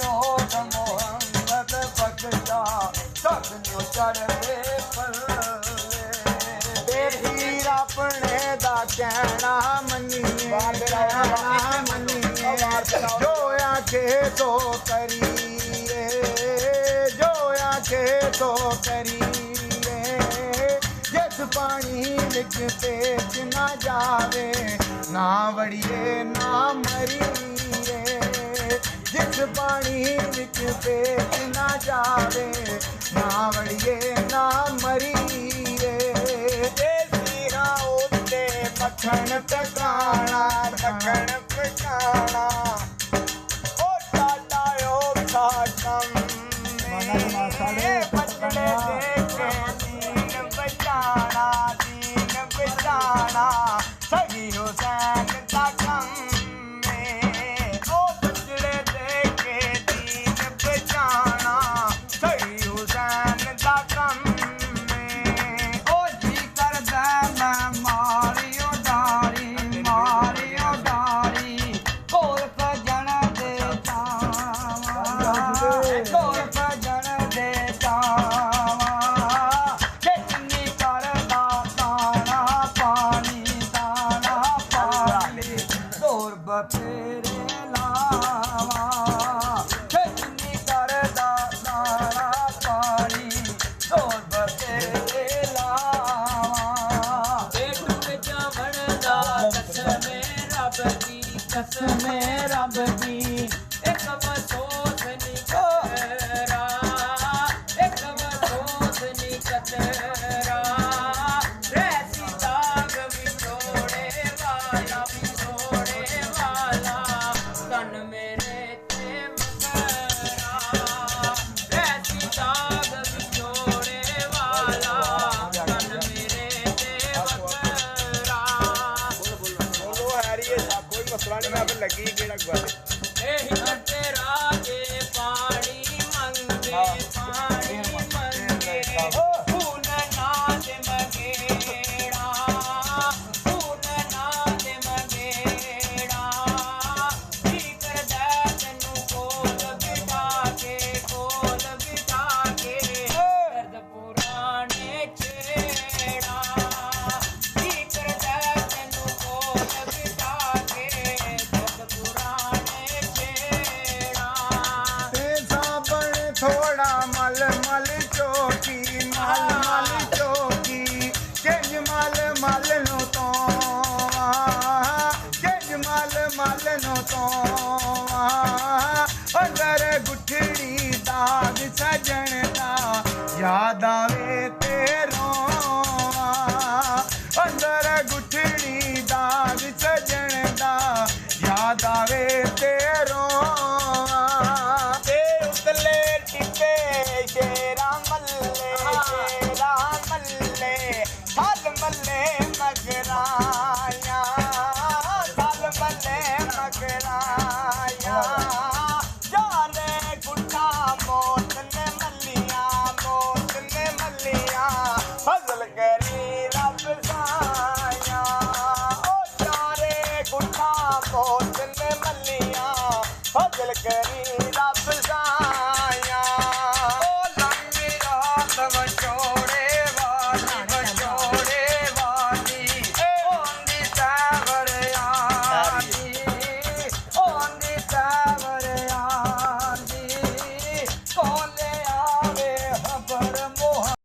road Mohammad बख्शा सगनों चढ़दे पल्ले हीर अपने दा कहना मन्निए जो आखे तो करिए जो आखे तो करिए जिस पानी विच पेच ना जावे ना वड़िए ना मरिए जिस पानी विच पेच ना जावे ना वड़िए ना मरिए मक्खन टकाना मक्खन टकाना ओ टाटा ओ खाटम बचड़े देखे दीन बचाना सही हुसैन दा कम में ओ बचड़े देखे दीन बचाना सही हुसैन दा कम में ओ जी करदा मैं मारियो बतेरे लावा कितनी करदा दाना पानी दौर बतेरे लावा पेट जावण दा कसमे रब दी एक मसोस नी कतरा एक मसोस नी कतरा रहसी दाग विछोड़े वाला तन मेरे ते मकरा रहसी दाग विछोड़े वाला तन मेरे ते मकरा बोलो हैरिए कोई मसला नहीं मैं लगी केड़ा बात तेरा के पानी मंगे फूल नाद मगेड़ा फूल नाद मगेड़ा की करदा तैनू कोल बिठा के दर्द पुराने छेड़ा की करदा तैनू कोल बिठा के दर्द पुराने छेड़ा थोड़ा मल मल चोटी किंज मल नो तो किंज मल नो तो अंदर गुठड़ी दाग सजन दा याद आवे तेरो अंदर गुठड़ी दाग सजन दा याद आवे तेरो शेरा मल्ले थल मल्ले मगराया जाने गुठा मौत ने मल्लिया फजल करी रब साया ओ जाने गुठा मौत ने मल्लिया फजल करी रब साया